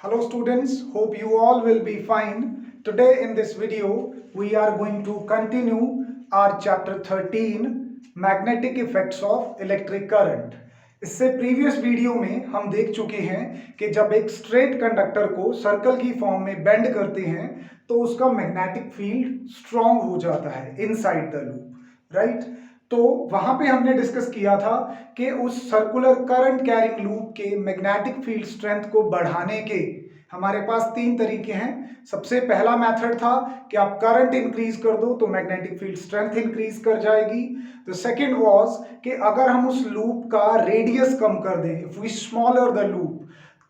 Hello students, hope you all will be fine. Today in this video, we are going to continue our chapter 13, Magnetic Effects of Electric Current. इससे previous video में हम देख चुके हैं कि जब एक स्ट्रेट कंडक्टर को सर्कल की फॉर्म में बेंड करते हैं तो उसका मैग्नेटिक फील्ड स्ट्रॉन्ग हो जाता है इनसाइड द लूप, राइट। तो वहां पे हमने डिस्कस किया था कि उस सर्कुलर करंट कैरिंग लूप के मैग्नेटिक फील्ड स्ट्रेंथ को बढ़ाने के हमारे पास तीन तरीके हैं। सबसे पहला मेथड था कि आप करंट इंक्रीज कर दो तो मैग्नेटिक फील्ड स्ट्रेंथ इंक्रीज कर जाएगी। द सेकंड वाज कि अगर हम उस लूप का रेडियस कम कर दें, if we smaller the loop,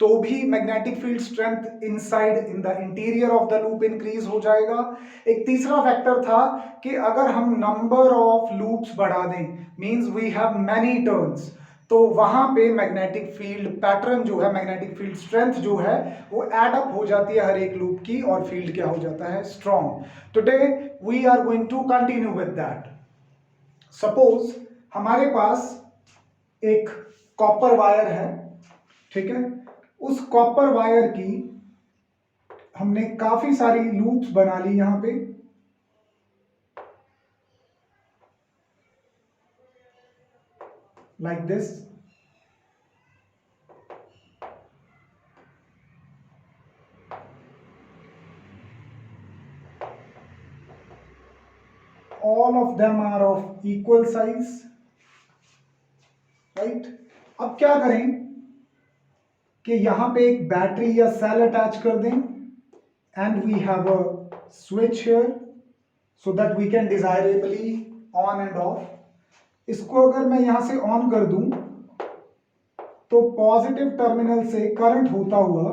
तो भी magnetic field strength inside in the interior of the loop increase हो जाएगा। एक तीसरा फैक्टर था कि अगर हम नंबर ऑफ लूप्स बढ़ा दें, means we have many turns, तो वहां पे मैग्नेटिक फील्ड पैटर्न जो है, मैग्नेटिक फील्ड स्ट्रेंथ जो है वो एड अप हो जाती है हर एक लूप की और फील्ड क्या हो जाता है, strong. Today we are going to continue with that. Suppose हमारे पास एक कॉपर वायर है, ठीक है। उस कॉपर वायर की हमने काफी सारी लूप्स बना ली यहां पे, like this. All of them are of equal size, right? अब क्या करें कि यहां पे एक बैटरी या सेल अटैच कर दें and we have a switch here so that we can desirably on and off. इसको अगर मैं यहां से ऑन कर दूं तो पॉजिटिव टर्मिनल से करंट होता हुआ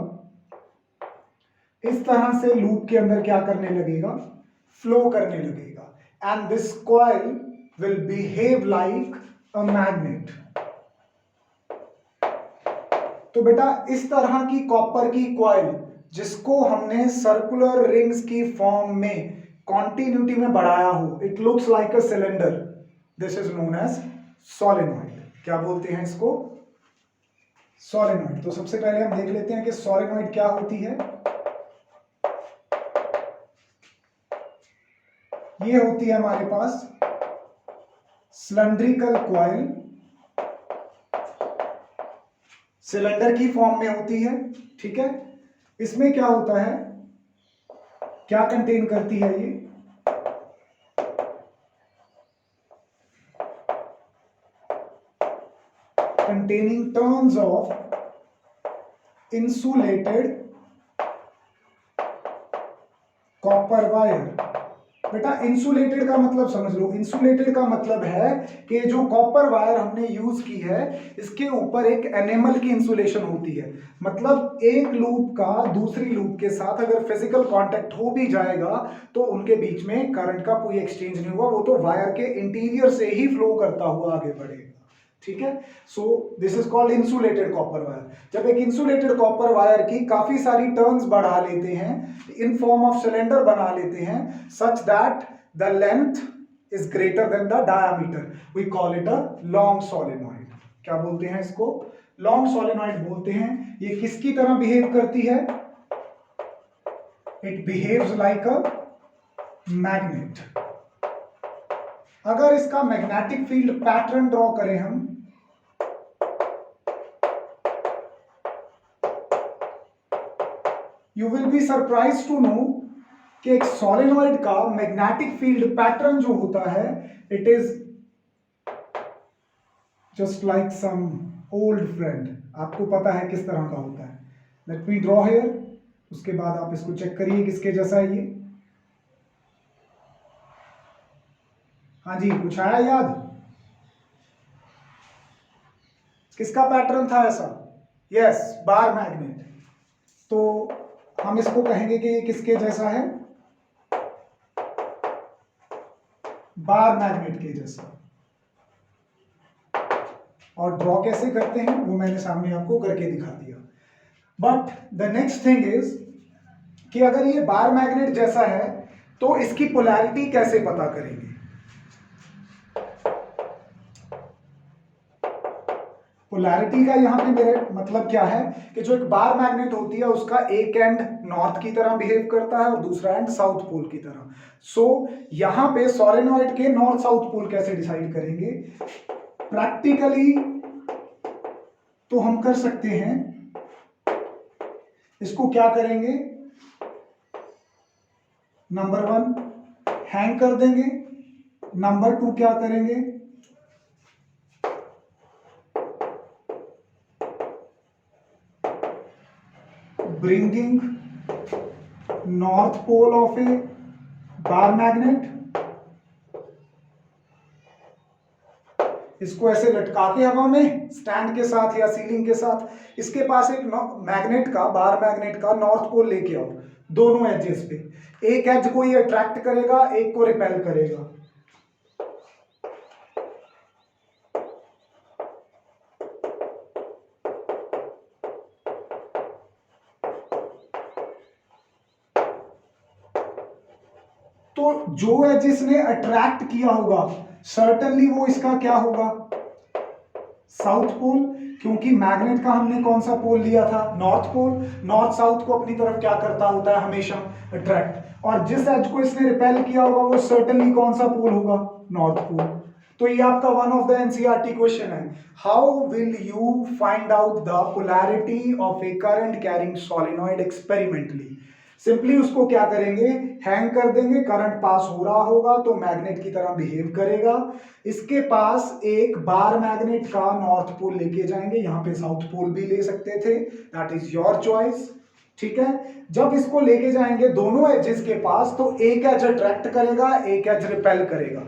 इस तरह से लूप के अंदर क्या करने लगेगा, फ्लो करने लगेगा and this coil will behave like a magnet. तो बेटा इस तरह की कॉपर की कॉइल जिसको हमने सर्कुलर रिंग्स की फॉर्म में कॉन्टिन्यूटी में बढ़ाया हो, it looks like a cylinder, this is known as solenoid. क्या बोलते हैं इसको, सोलेनॉइड। तो सबसे पहले हम देख लेते हैं कि सोलेनॉइड क्या होती है। ये होती है हमारे पास सिलेंड्रिकल कॉइल, सिलेंडर की फॉर्म में होती है, ठीक है। इसमें क्या होता है, क्या कंटेन करती है ये, containing turns of insulated copper wire। बेटा इंसुलेटेड का मतलब समझ लो, इंसुलेटेड का मतलब है कि जो कॉपर वायर हमने यूज की है इसके ऊपर एक एनेमल की इंसुलेशन होती है। मतलब एक लूप का दूसरी लूप के साथ अगर फिजिकल कांटेक्ट हो भी जाएगा तो उनके बीच में करंट का कोई एक्सचेंज नहीं होगा, वो तो वायर के इंटीरियर से ही फ्लो करता हुआ आगे बढ़ेगा, ठीक है। So this is called insulated copper wire. जब एक इंसुलेटेड कॉपर वायर की काफी सारी टर्न्स बढ़ा लेते हैं, इन फॉर्म ऑफ सिलेंडर बना लेते हैं, such that the length is greater than the diameter, we call it a long solenoid. क्या बोलते हैं इसको, लॉन्ग सोलेनॉइड बोलते हैं। ये किसकी तरह बिहेव करती है, it behaves like a magnet. अगर इसका मैग्नेटिक फील्ड पैटर्न ड्रॉ करें हम, you will be surprise to know कि एक सोलेनॉइड का मैग्नेटिक फील्ड पैटर्न जो होता है, it is just like some old friend. आपको पता है किस तरह का होता है। लेट मी ड्रॉ हियर, उसके बाद आप इसको चेक करिए किसके जैसा है ये। हाँ जी, कुछ आया याद, किसका पैटर्न था ऐसा, यस, बार मैग्नेट। तो हम इसको कहेंगे कि ये किसके जैसा है, बार मैग्नेट के जैसा। और ड्रॉ कैसे करते हैं वो मैंने सामने आपको करके दिखा दिया। But the next thing is कि अगर ये बार मैग्नेट जैसा है तो इसकी पोलैरिटी कैसे पता करेंगे। पोलैरिटी का यहाँ पे मेरे मतलब क्या है कि जो एक बार मैग्नेट होती है उसका एक एंड नॉर्थ की तरह बिहेव करता है और दूसरा एंड साउथ पोल की तरह। सो यहाँ पे सोलेनॉइड के नॉर्थ साउथ पोल कैसे डिसाइड करेंगे? प्रैक्टिकली तो हम कर सकते हैं, इसको क्या करेंगे, नंबर 1 हैंग कर देंगे, नंबर 2 क्या करेंगे, bringing north pole of a bar magnet, इसको ऐसे लटका के हवा में स्टैंड के साथ या सीलिंग के साथ, इसके पास एक मैग्नेट का, बार मैग्नेट का नॉर्थ पोल लेके आओ, दोनों एजेस पे, एक एज को ये अट्रैक्ट करेगा, एक को रिपेल करेगा। तो जो एजिस ने अट्रैक्ट किया होगा सर्टेनली वो इसका क्या होगा, साउथ पोल, क्योंकि मैग्नेट का हमने कौन सा पोल लिया था, नॉर्थ पोल। नॉर्थ साउथ को अपनी तरफ क्या करता होता है हमेशा, अट्रैक्ट, और जिस एज को इसने रिपेल किया होगा वो सर्टेनली कौन सा पोल होगा, नॉर्थ पोल। तो ये आपका one of the NCERT question है, how will you find out the polarity of a current carrying solenoid experimentally. Simply उसको क्या करेंगे, हैंग कर देंगे, करंट पास हो रहा होगा तो मैग्नेट की तरह बिहेव करेगा, इसके पास एक बार मैग्नेट का नॉर्थ पोल लेके जाएंगे, यहां पे साउथ पोल भी ले सकते थे, दैट इज योर चॉइस, ठीक है। जब इसको लेके जाएंगे दोनों एजेस के पास तो एक एज अट्रैक्ट करेगा, एक एज रिपेल करेगा,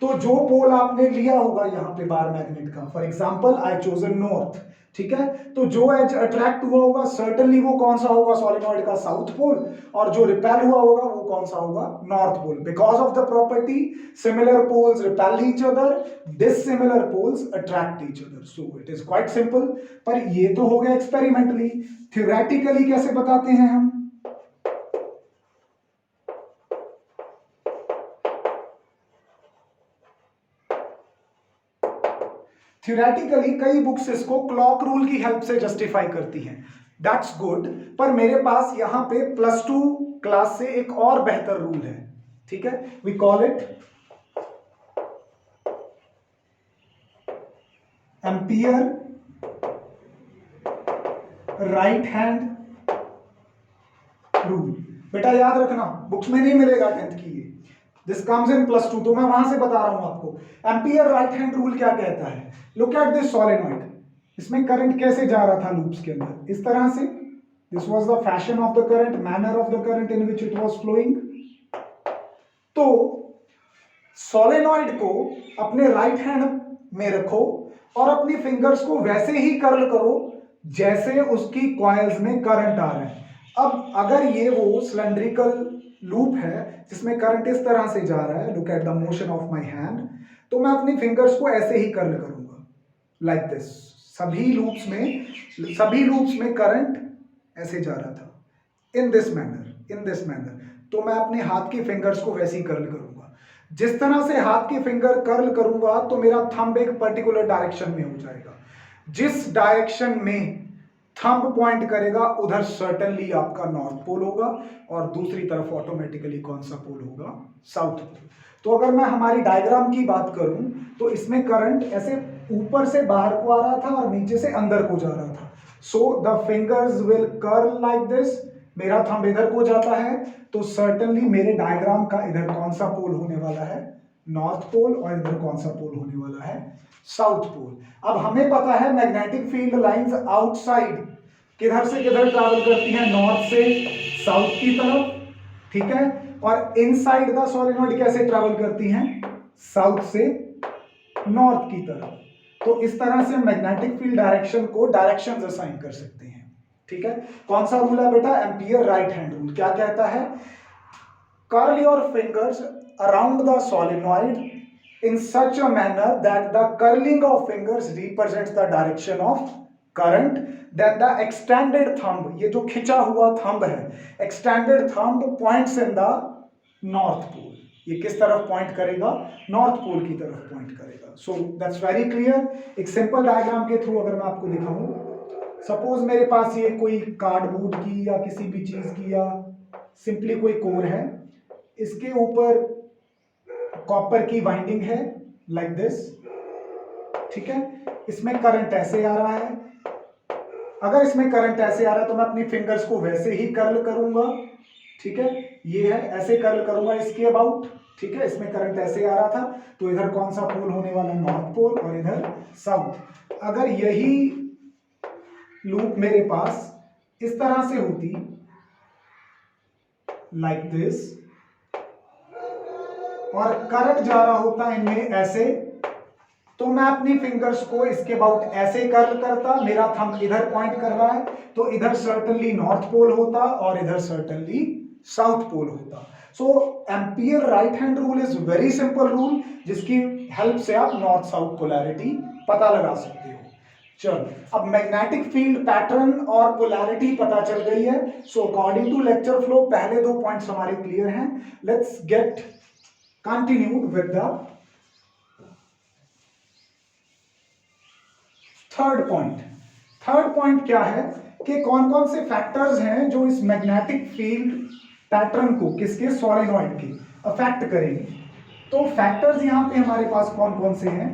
तो जो पोल आपने लिया होगा यहाँ पे बार मैग्नेट का, for example I chosen north, ठीक है, तो जो एज अट्रैक्ट हुआ होगा सर्टेनली वो कौन सा होगा, सोलेनॉइड का साउथ पोल, और जो रिपेल हुआ होगा वो कौन सा होगा, north pole, because of the property similar poles repel each other, dissimilar poles attract each other. So it is quite simple. पर ये तो हो गया एक्सपेरिमेंटली, थ्योरेटिकली कैसे बताते हैं हम, थ्योरेटिकली कई बुक्स इसको क्लॉक रूल की हेल्प से जस्टिफाई करती हैं, दैट्स गुड, पर मेरे पास यहां पे +2 क्लास से एक और बेहतर रूल है, ठीक है, we call it ampere right hand rule. बेटा याद रखना, बुक्स में नहीं मिलेगा 10th की, ये दिस कम्स इन +2, तो मैं वहां से बता रहा हूं आपको। एम्पियर राइट हैंड रूल क्या कहता है, लुक एट दिस सोलेनॉइड, इसमें करंट कैसे जा रहा था लूप्स के अंदर, इस तरह से, this was the fashion of the current, manner of the current in which it was flowing. तो सोलेनॉइड को अपने राइट हैंड में रखो और अपनी फिंगर्स को वैसे ही कर्ल करो जैसे उसकी कॉइल्स में करंट आ रहा है। अब अगर ये वो सिलेंड्रिकल लूप है जिसमें करंट इस तरह से जा रहा है, look at the motion of my hand, तो मैं अपनी फिंगर्स को ऐसे ही कर्ल करूंगा, लाइक दिस। सभी लूप्स में करंट ऐसे जा रहा था, इन दिस मैनर, तो मैं अपने हाथ की फिंगर्स को वैसे ही कर्ल करूंगा। जिस तरह से हाथ की फिंगर कर्ल करूंगा तो मेरा थंब एक पर्टिकुलर डायरेक्शन में हो जाएगा, जिस डायरेक्शन में थंब पॉइंट करेगा उधर सर्टेनली आपका नॉर्थ पोल होगा, और दूसरी तरफ ऑटोमेटिकली कौन सा पोल होगा, साउथ पोल। तो अगर मैं हमारी डायग्राम की बात करूं तो इसमें करंट ऐसे ऊपर से बाहर को आ रहा था और नीचे से अंदर को जा रहा था। So the fingers will curl like this, मेरा थंब इधर को जाता है तो सर्टेनली मेरे डायग्राम का इधर कौन सा पोल होने वाला है, नॉर्थ पोल, और इधर कौन सा पोल होने वाला है, साउथ पोल। अब हमें पता है मैग्नेटिक फील्ड लाइंस आउटसाइड किधर से किधर ट्रैवल करती हैं, नॉर्थ से साउथ की तरफ, ठीक है, और इनसाइड द सोलेनॉइड कैसे ट्रैवल करती हैं, साउथ से नॉर्थ की तरफ। तो इस तरह से मैग्नेटिक फील्ड डायरेक्शन को डायरेक्शंस असाइन कर सकते हैं, ठीक है। कौन सा रूल है बेटा, एम्पियर राइट हैंड रूल। क्या कहता है, curl your fingers around the solenoid in such a manner that the curling of fingers represents the direction of current, then the extended thumb, ये जो खिंचा हुआ थंब है, extended thumb points in the north pole, ये किस तरफ point करेगा? North pole की तरफ पॉइंट करेगा। So that's very clear. एक सिंपल डायग्राम के थ्रू अगर मैं आपको दिखाऊं, सपोज मेरे पास ये कोई कार्डबोर्ड की या किसी भी चीज की या सिंपली कोई कोर है, इसके ऊपर कॉपर की वाइंडिंग है लाइक दिस, ठीक है। इसमें करंट ऐसे आ रहा है। अगर इसमें करंट ऐसे आ रहा है तो मैं अपनी फिंगर्स को वैसे ही कर्ल करूंगा, ठीक है। ये है, ऐसे कर्ल करूंगा इसके अबाउट, ठीक है। इसमें करंट ऐसे आ रहा था तो इधर कौन सा पोल होने वाला? नॉर्थ पोल, और इधर साउथ। अगर यही लूप मेरे पास इस तरह से होती लाइक दिस, और करंट जा रहा होता इनमें ऐसे, तो मैं अपनी फिंगर्स को इसके अबाउट ऐसे कर्ल करता, मेरा थंब इधर पॉइंट कर रहा है तो इधर सर्टनली नॉर्थ पोल होता और इधर सर्टनली साउथ पोल होता। So Ampere right hand rule is very simple rule, जिसकी हेल्प से आप नॉर्थ साउथ पोलैरिटी पता लगा सकते हो। चलो, अब मैग्नेटिक फील्ड पैटर्न और पोलैरिटी पता चल गई है। So according to lecture flow पहले 2 पॉइंट्स हमारे क्लियर हैं। Let's get continued with the third point. Third point क्या है कि कौन कौन से फैक्टर्स हैं जो इस मैग्नेटिक फील्ड पैटर्न को, किसके? सॉलिनॉइड के अफेक्ट करेंगे। तो फैक्टर्स यहां पे हमारे पास कौन कौन से हैं?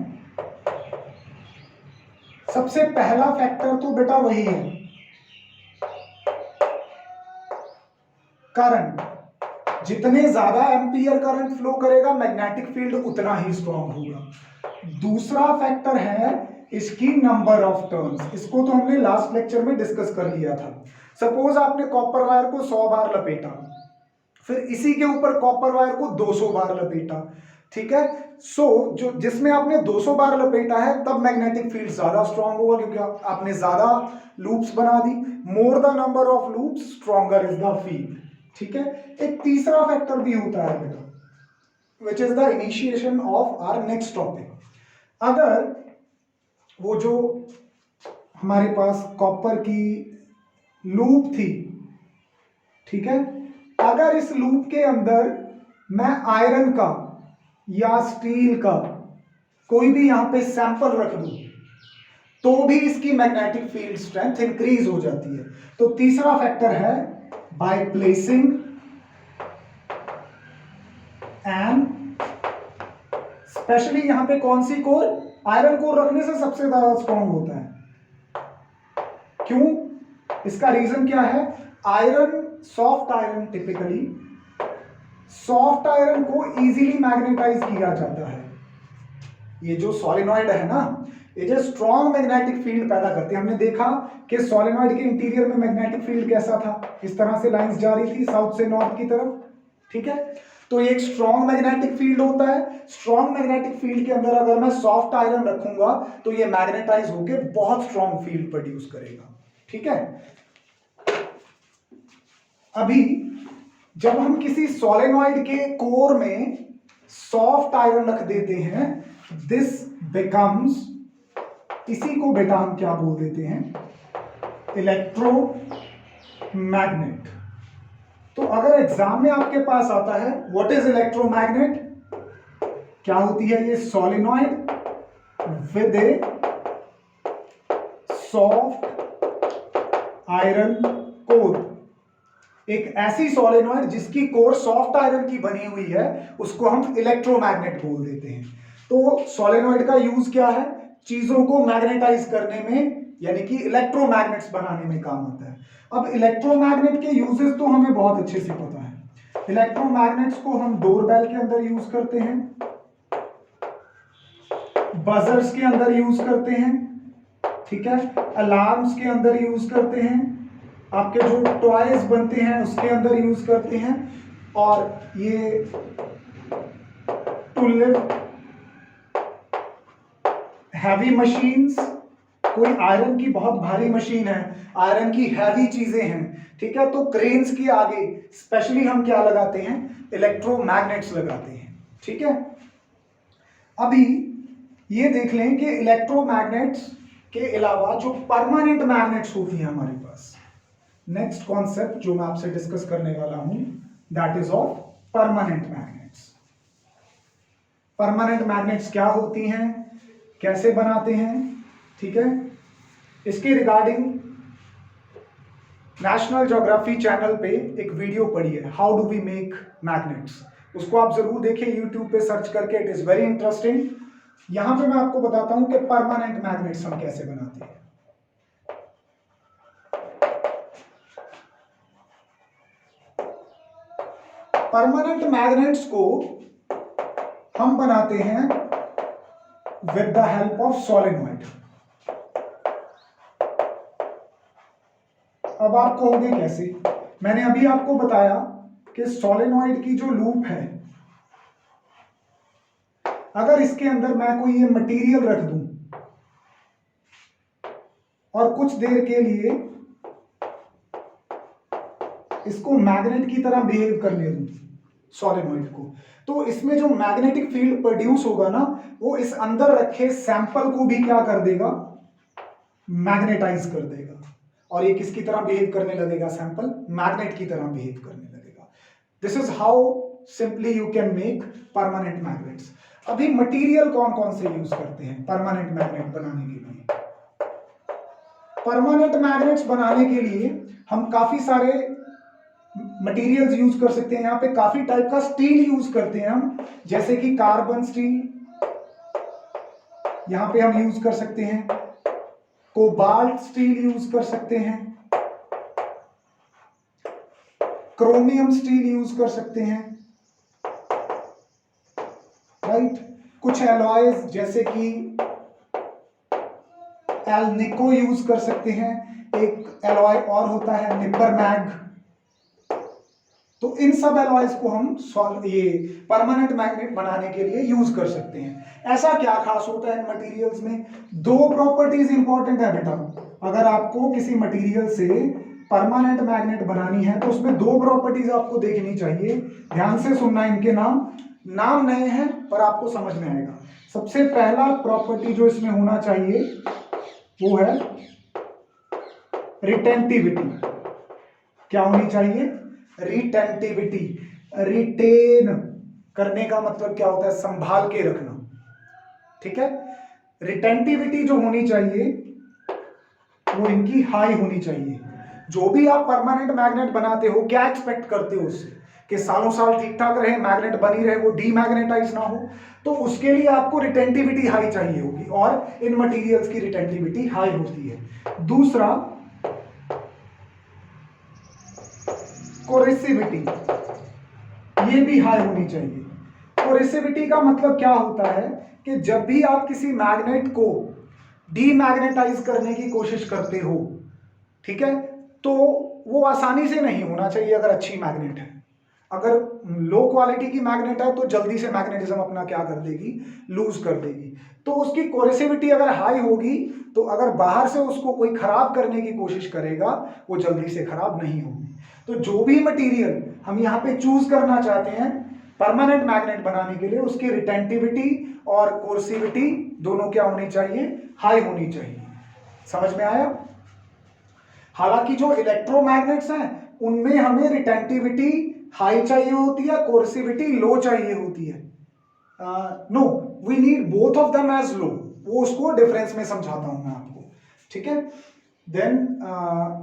सबसे पहला फैक्टर तो बेटा वही है, करंट। जितने ज्यादा एम्पियर करंट फ्लो करेगा मैग्नेटिक फील्ड उतना ही स्ट्रांग होगा। दूसरा फैक्टर है इसकी नंबर ऑफ टर्न्स। इसको तो हमने लास्ट लेक्चर में डिस्कस कर लिया था। सपोज आपने कॉपर वायर को 100 बार लपेटा, फिर इसी के ऊपर कॉपर वायर को 200 बार लपेटा, ठीक है। सो जो जिसमें आपने 200 बार लपेटा है तब मैग्नेटिक फील्ड ज्यादा स्ट्रांग होगा, क्योंकि आपने ज्यादा लूप्स बना दी। More the number of loops stronger is the field, ठीक है। एक तीसरा फैक्टर भी होता है बेटा, which is the initiation of our next topic. अगर वो जो हमारे पास कॉपर की लूप थी, ठीक है, अगर इस लूप के अंदर मैं आयरन का या स्टील का कोई भी यहां पे सैंपल रख दूं तो भी इसकी मैग्नेटिक फील्ड स्ट्रेंथ इंक्रीज हो जाती है। तो तीसरा फैक्टर है बाय प्लेसिंग एंड स्पेशली यहां पे कौन सी कोर? आयरन कोर रखने से सबसे ज्यादा स्ट्रॉन्ग होता है। क्यों? इसका रीजन क्या है? Iron, soft iron, typically soft iron को इजीली मैग्नेटाइज किया जाता है। ये जो सॉलिनॉइड है ना, ये जो स्ट्रॉन्ग मैग्नेटिक फील्ड पैदा करते हैं। हमने देखा कि सॉलिनॉइड के इंटीरियर में मैग्नेटिक फील्ड कैसा था, इस तरह से लाइंस जा रही थी साउथ से नॉर्थ की तरफ, ठीक है। तो ये एक स्ट्रॉन्ग मैग्नेटिक फील्ड होता है। स्ट्रॉन्ग मैग्नेटिक फील्ड के अंदर अगर मैं सॉफ्ट आयरन रखूंगा तो ये मैग्नेटाइज होकर बहुत स्ट्रॉन्ग फील्ड प्रोड्यूस करेगा, ठीक है। अभी जब हम किसी सॉलिनॉइड के कोर में सॉफ्ट आयरन रख देते हैं, दिस बिकम्स, इसी को बेटा हम क्या बोल देते हैं? इलेक्ट्रोमैग्नेट। तो अगर एग्जाम में आपके पास आता है व्हाट इज इलेक्ट्रोमैग्नेट, क्या होती है? ये solenoid with A soft iron core. एक ऐसी सॉलिनॉइड जिसकी कोर सॉफ्ट आयरन की बनी हुई है उसको हम इलेक्ट्रोमैग्नेट बोल देते हैं। तो सॉलिनॉइड का यूज क्या है? चीजों को मैग्नेटाइज करने में, यानी कि इलेक्ट्रोमैग्नेट्स बनाने में काम आता है। अब इलेक्ट्रोमैग्नेट के यूजेस तो हमें बहुत अच्छे से पता है। इलेक्ट्रोमैग्नेट्स को हम डोरबेल के अंदर यूज करते हैं, बजर्स के अंदर यूज करते हैं, ठीक है, अलार्म्स के अंदर यूज करते हैं, आपके जो टॉयज बनते हैं उसके अंदर यूज करते हैं, और ये टू लिफ्ट हैवी मशीन्स, कोई आयरन की बहुत भारी मशीन है, आयरन की हैवी चीजें हैं, ठीक है, तो क्रेन्स के आगे स्पेशली हम क्या लगाते हैं? इलेक्ट्रोमैग्नेट्स लगाते हैं, ठीक है। अभी ये देख लें कि इलेक्ट्रोमैग्नेट्स के अलावा जो परमानेंट मैग्नेट्स होती हैं हमारे पास, नेक्स्ट कॉन्सेप्ट जो मैं आपसे डिस्कस करने वाला हूं that is of permanent magnets. Permanent magnets क्या होती हैं, कैसे बनाते हैं, ठीक है। इसके रिगार्डिंग नेशनल ज्योग्राफी चैनल पे एक वीडियो पड़ी है, how do we make magnets. उसको आप जरूर देखिए, यूट्यूब पे सर्च करके, इट इज वेरी इंटरेस्टिंग। यहां पे मैं आपको बताता हूं कि परमानेंट मैग्नेट्स हम कैसे बनाते हैं। परमानेंट मैग्नेट्स को हम बनाते हैं with the help of solenoid. अब आप कहोगे कैसे? मैंने अभी आपको बताया कि सोलेनॉइड की जो लूप है, अगर इसके अंदर मैं कोई ये मटेरियल रख दूं और कुछ देर के लिए इसको मैग्नेट की तरह बिहेव करने दूं सोलेनॉइड को, तो इसमें जो मैग्नेटिक फील्ड प्रोड्यूस होगा ना, वो इस अंदर रखे सैंपल को भी क्या कर देगा, मैग्नेटाइज कर देगा। और ये किसकी तरह बिहेव करने लगेगा? सैंपल मैग्नेट की तरह बिहेव करने लगेगा। This is how simply you can make permanent magnets. अभी मटेरियल कौन कौन से यूज करते हैं परमानेंट मैग्नेट बनाने के लिए? परमानेंट मैग्नेट्स बनाने के लिए हम काफी सारे मटेरियल्स यूज कर सकते हैं। यहां पे काफी टाइप का स्टील यूज करते हैं हम, जैसे कि कार्बन स्टील यहां पे हम यूज कर सकते हैं, कोबाल्ट स्टील यूज कर सकते हैं, क्रोमियम स्टील यूज कर सकते हैं, राइट। कुछ एलॉयज जैसे कि एलनिको यूज कर सकते हैं, एक एलॉय और होता है निपर मैग। तो इन सब एलॉयज को हम ये परमानेंट मैग्नेट बनाने के लिए यूज कर सकते हैं। ऐसा क्या खास होता है इन मटेरियल्स में? दो प्रॉपर्टीज इंपॉर्टेंट है बेटा। अगर आपको किसी मटेरियल से परमानेंट मैग्नेट बनानी है तो उसमें दो प्रॉपर्टीज आपको देखनी चाहिए। ध्यान से सुनना, इनके नाम नए हैं पर आपको समझ में आएगा। सबसे पहला प्रॉपर्टी जो इसमें होना चाहिए वो है रिटेंटिविटी। क्या होनी चाहिए? रिटेंटिविटी। रिटेन करने का मतलब क्या होता है? संभाल के रखना, ठीक है। रिटेंटिविटी जो होनी चाहिए वो इनकी हाई होनी चाहिए। जो भी आप परमानेंट मैग्नेट बनाते हो, क्या एक्सपेक्ट करते हो उससे? कि सालों साल ठीक ठाक रहे, मैग्नेट बनी रहे, वो डीमैग्नेटाइज ना हो। तो उसके लिए आपको रिटेंटिविटी हाई चाहिए होगी, और इन मटेरियल्स की रिटेंटिविटी हाई होती है। दूसरा, कोरेसिविटी, ये भी हाई होनी चाहिए। कोरेसिविटी का मतलब क्या होता है कि जब भी आप किसी मैग्नेट को डीमैग्नेटाइज करने की कोशिश करते हो, ठीक है, तो वो आसानी से नहीं होना चाहिए अगर अच्छी मैग्नेट है। अगर लो क्वालिटी की मैग्नेट है तो जल्दी से मैग्नेटिज्म अपना क्या कर देगी? लूज कर देगी। तो उसकी कोरेसिविटी अगर हाई होगी तो अगर बाहर से उसको कोई खराब करने की कोशिश करेगा वो जल्दी से खराब नहीं होगी। तो जो भी मटेरियल हम यहाँ पे चूज करना चाहते हैं परमानेंट मैग्नेट बनाने के लिए, उसकी रिटेंटिविटी और कोरेसिविटी दोनों क्या होनी चाहिए? हाई होनी चाहिए। समझ में आया? हालांकि जो इलेक्ट्रोमैग्नेट्स हैं उनमें हमें रिटेंटिविटी हाई चाहिए होती है, कोरेसिविटी लो चाहिए होती है। No, we need both of them as low. वो उसको डिफरेंस में समझाता हूं मैं आपको, ठीक है। देन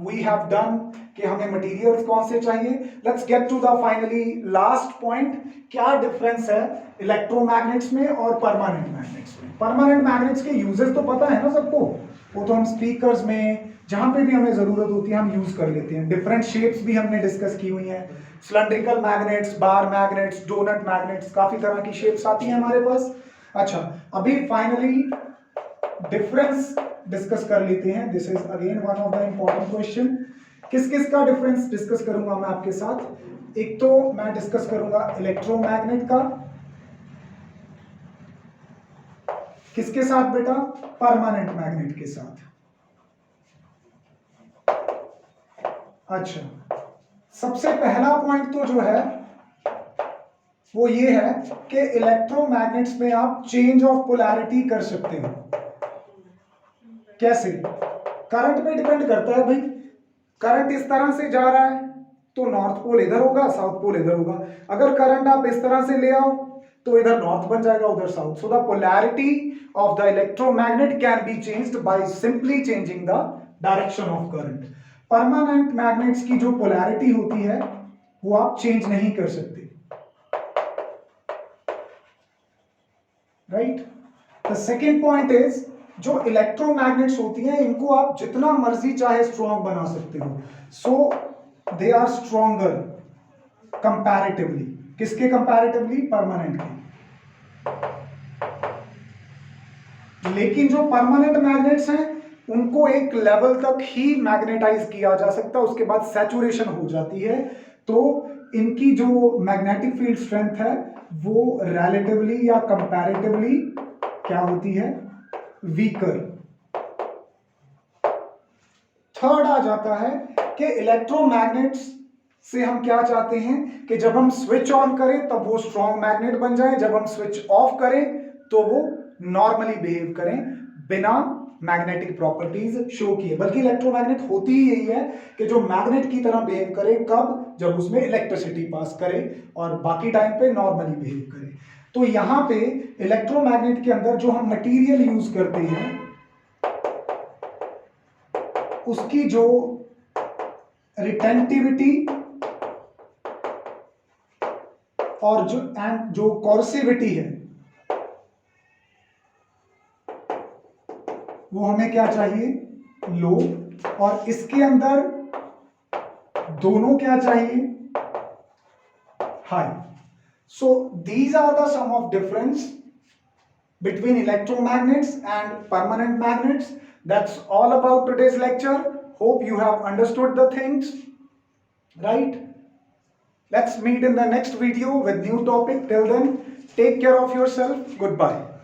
वी हैव डन कि हमें मटेरियल्स कौन से चाहिए। Let's get to the finally last point. क्या डिफरेंस है इलेक्ट्रोमैग्नेट्स में और परमानेंट मैग्नेट्स में? परमानेंट मैग्नेट्स के यूजेस तो पता है ना सबको, वो तो हम स्पीकर्स में जहां पे भी हमें जरूरत होती है हम यूज कर लेते हैं। डिफरेंट शेप्स भी हमने डिस्कस की हुई हैं, cylindrical magnets, bar magnets, doughnut magnets, काफी तरह की शेप्स आती हैं हमारे पास। अच्छा, अभी फाइनली डिफरेंस डिस्कस कर लेते हैं। This is again one of the important question. किस किस का डिफरेंस डिस्कस करूंगा मैं आपके साथ? एक तो मैं डिस्कस करूंगा इलेक्ट्रोमैग्नेट का, किसके साथ बेटा? परमानेंट मैग्नेट के साथ। अच्छा, सबसे पहला पॉइंट तो जो है वो ये है कि इलेक्ट्रोमैग्नेट्स में आप चेंज ऑफ पोलैरिटी कर सकते हो। कैसे? करंट पे डिपेंड करता है भाई। करंट इस तरह से जा रहा है तो नॉर्थ पोल इधर होगा, साउथ पोल इधर होगा। अगर करंट आप इस तरह से ले आओ तो इधर नॉर्थ बन जाएगा, उधर south. So the polarity of the electromagnet can be changed by simply changing the direction of current. Permanent magnets की जो पोलैरिटी होती है वो आप चेंज नहीं कर सकते. Right. The second point is, जो इलेक्ट्रोमैग्नेट्स होती हैं इनको आप जितना मर्जी चाहे स्ट्रॉन्ग बना सकते हो. सो दे आर स्ट्रॉन्गर कंपैरेटिवली. किसके कंपैरेटिवली? परमानेंट के. लेकिन जो परमानेंट मैग्नेट्स हैं उनको एक लेवल तक ही मैग्नेटाइज किया जा सकता है, उसके बाद सैचुरेशन हो जाती है. तो इनकी जो मैग्नेटिक फील्ड स्ट्रेंथ है वो रिलेटिवली या कंपैरेटिवली क्या होती है? वीकर. थर्ड आ जाता है कि इलेक्ट्रोमैग्नेट्स से हम क्या चाहते हैं कि जब हम स्विच ऑन करें तब वो स्ट्रॉन्ग मैग्नेट बन जाए, जब हम स्विच ऑफ करें तो वो नॉर्मली बिहेव करें बिना मैग्नेटिक प्रॉपर्टीज शो किए. बल्कि इलेक्ट्रोमैग्नेट होती ही यही है कि जो मैग्नेट की तरह बिहेव करे. कब? जब उसमें इलेक्ट्रिसिटी पास करे, और बाकी टाइम पे नॉर्मली बिहेव करे. तो यहां पे इलेक्ट्रोमैग्नेट के अंदर जो हम मटेरियल यूज करते हैं उसकी जो रिटेंटिविटी और जो कोर्सिविटी है वो हमें क्या चाहिए? लो. और इसके अंदर दोनों क्या चाहिए? High. So these are the some of difference between electromagnets and permanent magnets. That's all about today's lecture. Hope you have understood the things, right? Let's meet in the next video with new topic. Till then, take care of yourself. Goodbye.